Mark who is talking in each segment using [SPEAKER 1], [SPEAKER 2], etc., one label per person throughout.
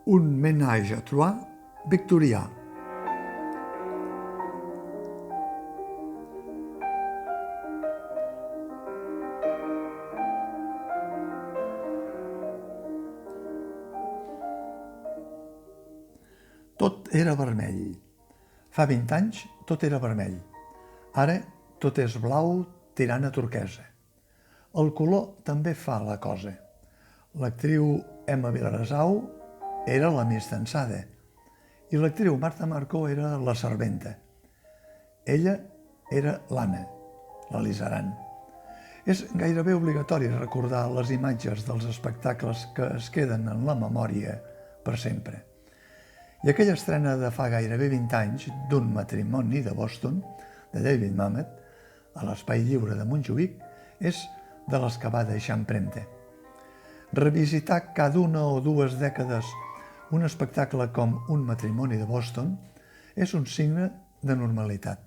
[SPEAKER 1] Un ménage à trois victorià. Tot era vermell. Fa 20 anys tot era vermell. Ara tot és blau tirant a turquesa. El color també fa la cosa. L'actriu Emma Vilarasau era la mistensada i l'actriu Marta Marco era la serventa. Ella era l'Anna, la Lizaran. És gairebé obligatori recordar les imatges dels espectacles que es queden en la memòria per sempre. I aquella estrena de fa gairebé 20 anys d'un matrimoni de Boston, de David Mamet, a l'Espai Lliure de Montjuïc, és de les que va deixar empremta. Revisitar cada una o dues dècades un espectacle com Un matrimoni de Boston és un signe de normalitat.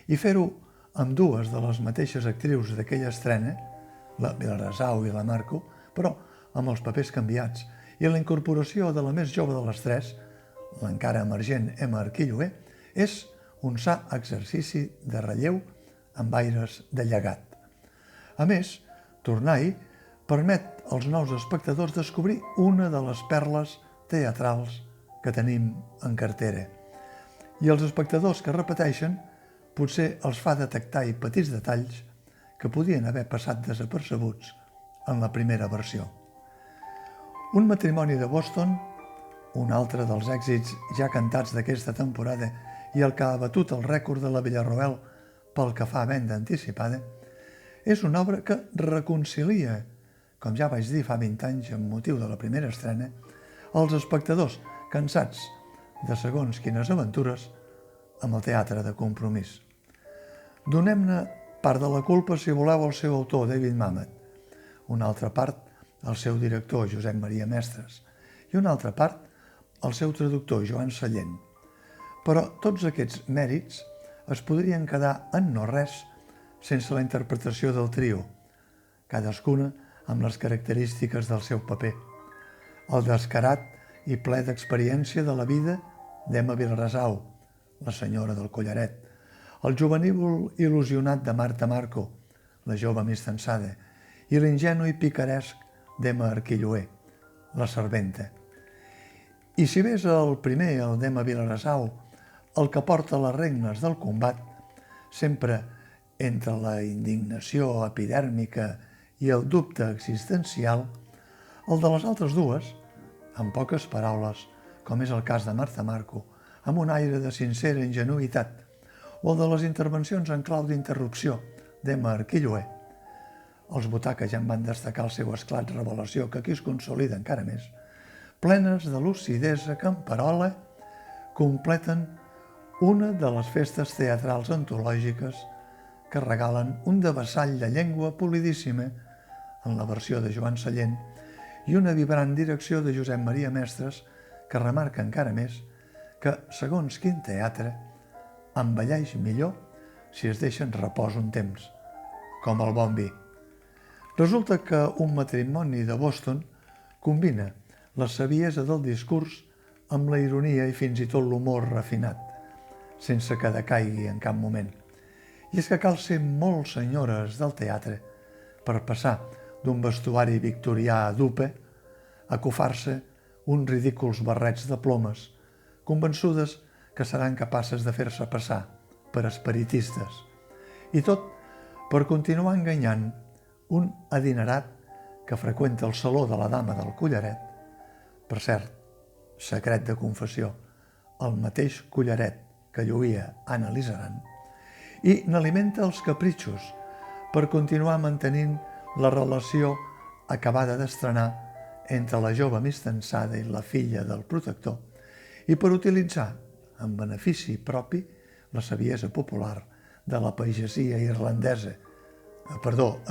[SPEAKER 1] I fer-ho amb dues de les mateixes actrius d'aquella estrena, la Vilarasau i la Marco, però amb els papers canviats, i la incorporació de la més jove de les tres, l'encara emergent Emma Arquilloé, és un sa exercici de relleu amb aires de llegat. A més, tornar-hi permet als nous espectadors descobrir una de les perles teatrals que tenim en cartera. I els espectadors que repeteixen potser els fa detectar petits detalls que podien haver passat desapercebuts en la primera versió. Un matrimoni de Boston, un altre dels èxits ja cantats d'aquesta temporada i el que ha batut el rècord de la Villarroel pel que fa a venda anticipada, és una obra que reconcilia, com ja vaig dir fa 20 anys amb motiu de la primera estrena, els espectadors cansats de segons quines aventures amb el teatre de compromís. Donem-ne part de la culpa, si voleu, al seu autor, David Mamet, una altra part al seu director, Josep Maria Mestres, i una altra part al seu traductor, Joan Sallent. Però tots aquests mèrits es podrien quedar en no res sense la interpretació del trio, cadascuna amb les característiques del seu paper. El descarat i ple d'experiència de la vida d'Emma Vilarasau, la senyora del collaret, el juvenívol il·lusionat de Marta Marco, la jove mistensada, i l'ingenu i picaresc d'Emma Arquilloé, la serventa. I si bé és el primer, el d'Emma Vilarasau, el que porta les regnes del combat, sempre entre la indignació epidèrmica i el dubte existencial, el de les altres dues, amb poques paraules, com és el cas de Marta Marco, amb un aire de sincera ingenuïtat, o el de les intervencions en clau d'interrupció d'Emma Arquilloé. Els Butaca ja en van destacar el seu esclat revelació, que aquí es consolida encara més, plenes de lucidesa camperola, completen una de les festes teatrals antològiques que regalen un devessall de llengua polidíssima en la versió de Joan Sallent i una vibrant direcció de Josep Maria Mestres que remarca encara més que, segons quin teatre, envelleix millor si es deixa en repòs un temps, com el bon vi. Resulta que Un matrimoni de Boston combina la saviesa del discurs amb la ironia i fins i tot l'humor refinat, sense que decaigui en cap moment. I és que cal ser molt senyores del teatre per passar d'un vestuari victorià a dupe a cofar-se uns ridículs barrets de plomes, convençudes que seran capaces de fer-se passar per espiritistes. I tot per continuar enganyant un adinerat que freqüenta el saló de la dama del collaret. Per cert, secret de confessió, el mateix collaret que lluïa Anna Lizaran, i n'alimenta els capritxos per continuar mantenint la relació acabada d'estrenar entre la jove mistensada i la filla del protector i per utilitzar, en benefici propi, la saviesa popular de la pagesia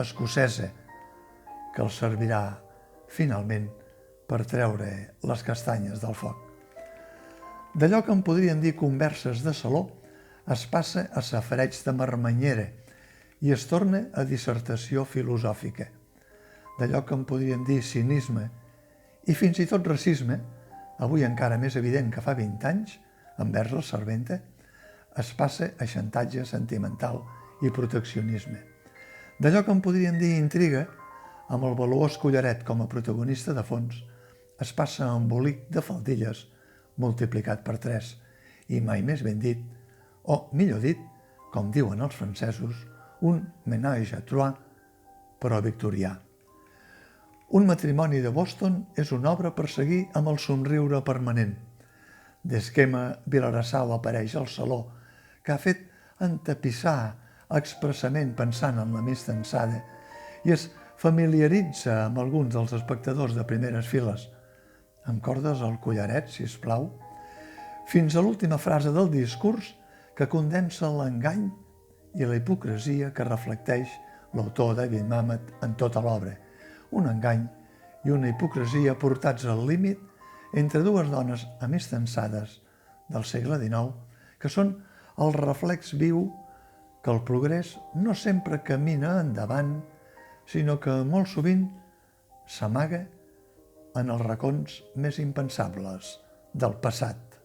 [SPEAKER 1] escocesa, que els servirà finalment per treure les castanyes del foc. D'allò que en podríem dir converses de saló, es passa a safareig de marmanyera i es torna a dissertació filosòfica. D'allò que en podríem dir cinisme i fins i tot racisme, avui encara més evident que fa 20 anys, envers la serventa, es passa a xantatge sentimental i proteccionisme. D'allò que en podríem dir intriga, amb el valuós collaret com a protagonista de fons, es passa a embolic de faldilles multiplicat per 3 i mai més ben dit, o millor dit, com diuen els francesos, un ménage à trois però victorià. Un matrimoni de Boston és una obra per seguir amb el somriure permanent. Des que Emma Vilarassau apareix al saló, que ha fet entapissar expressament pensant en la més tensada i es familiaritza amb alguns dels espectadors de primeres files. Em cordes el collaret, si us plau? Fins a l'última frase del discurs que condensa l'engany i la hipocresia que reflecteix l'autor David Mamet en tota l'obra. Un engany i una hipocresia portats al límit entre dues dones amistensades del segle XIX, que són el reflex viu que el progrés no sempre camina endavant, sinó que molt sovint s'amaga en els racons més impensables del passat.